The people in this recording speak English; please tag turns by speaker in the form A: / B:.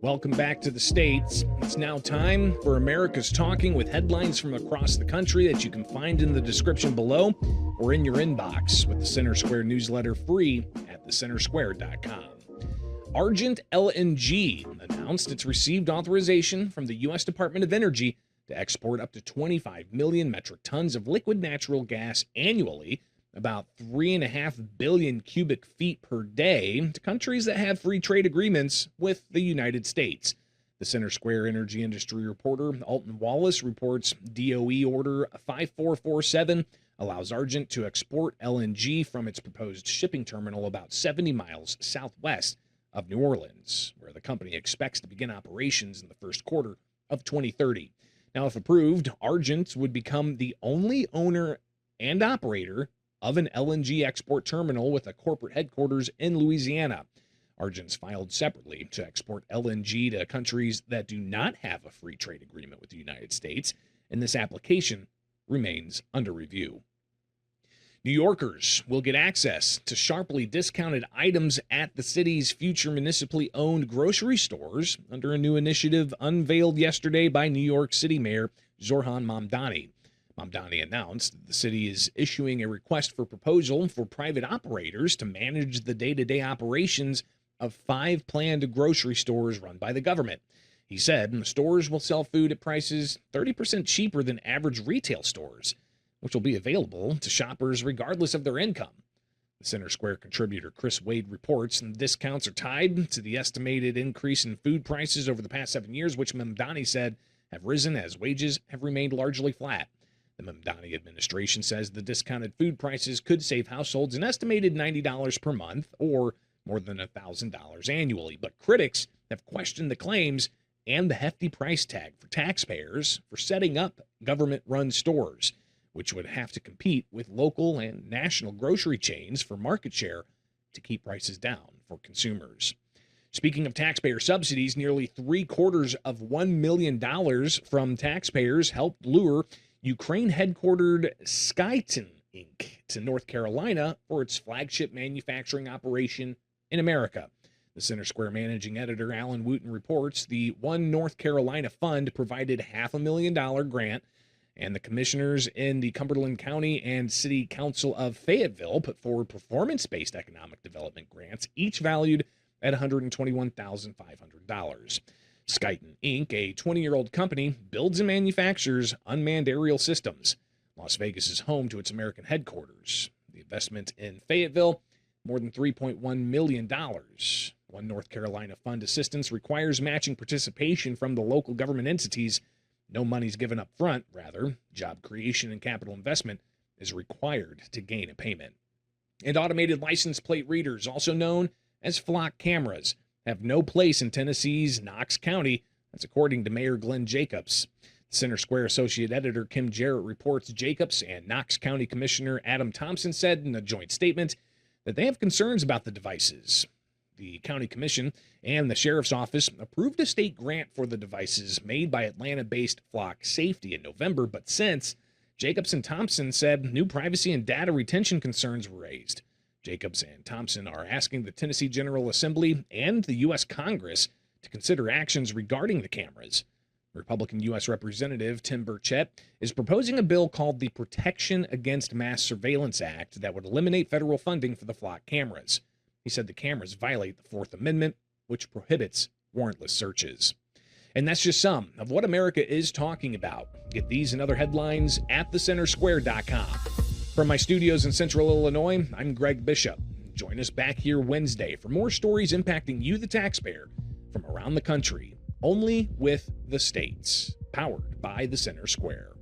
A: Welcome back to the States. It's now time for America's Talking with headlines from across the country that you can find in the description below or in your inbox with the Center Square newsletter free at thecentersquare.com. Argent LNG announced it's received authorization from the U.S. Department of Energy to export up to 25 million metric tons of liquid natural gas annually, about 3.5 billion cubic feet per day, to countries that have free trade agreements with the United States. The Center Square energy industry reporter Alton Wallace reports DOE Order 5447 allows Argent to export LNG from its proposed shipping terminal about 70 miles southwest of New Orleans, where the company expects to begin operations in the first quarter of 2030. Now, if approved, Argent would become the only owner and operator of an LNG export terminal with a corporate headquarters in Louisiana. Argent's filed separately to export LNG to countries that do not have a free trade agreement with the United States, and this application remains under review. New Yorkers will get access to sharply discounted items at the city's future municipally owned grocery stores under a new initiative unveiled yesterday by New York City Mayor Zohran Mamdani. Mamdani announced that the city is issuing a request for proposal for private operators to manage the day-to-day operations of 5 planned grocery stores run by the government. He said the stores will sell food at prices 30% cheaper than average retail stores, which will be available to shoppers regardless of their income. The Center Square contributor Chris Wade reports the discounts are tied to the estimated increase in food prices over the past 7 years, which Mamdani said have risen as wages have remained largely flat. The Mamdani administration says the discounted food prices could save households an estimated $90 per month or more than $1,000 annually. But critics have questioned the claims and the hefty price tag for taxpayers for setting up government-run stores, which would have to compete with local and national grocery chains for market share to keep prices down for consumers. Speaking of taxpayer subsidies, nearly $750 million from taxpayers helped lure Ukraine-headquartered Skyton Inc. to North Carolina for its flagship manufacturing operation in America. The Center Square managing editor Alan Wooten reports the One North Carolina Fund provided $500,000 grant, and the commissioners in the Cumberland County and City Council of Fayetteville put forward performance-based economic development grants, each valued at $121,500. Skyton Inc., a 20-year-old company, builds and manufactures unmanned aerial systems. Las Vegas is home to its American headquarters. The investment in Fayetteville, more than $3.1 million. One North Carolina Fund assistance requires matching participation from the local government entities. No money's given up front. Rather, job creation and capital investment is required to gain a payment. And automated license plate readers, also known as flock cameras, have no place in Tennessee's Knox County. That's according to Mayor Glenn Jacobs. Center Square Associate Editor Kim Jarrett reports Jacobs and Knox County Commissioner Adam Thompson said in a joint statement that they have concerns about the devices. The County Commission and the Sheriff's Office approved a state grant for the devices made by Atlanta-based Flock Safety in November, but since, Jacobs and Thompson said new privacy and data retention concerns were raised. Jacobs and Thompson are asking the Tennessee General Assembly and the U.S. Congress to consider actions regarding the cameras. Republican U.S. Representative Tim Burchett is proposing a bill called the Protection Against Mass Surveillance Act that would eliminate federal funding for the flock cameras. He said the cameras violate the Fourth Amendment, which prohibits warrantless searches. And that's just some of what America is talking about. Get these and other headlines at thecentersquare.com. From my studios in Central Illinois, I'm Greg Bishop. Join us back here Wednesday for more stories impacting you, the taxpayer, from around the country, only with the states, powered by the Center Square.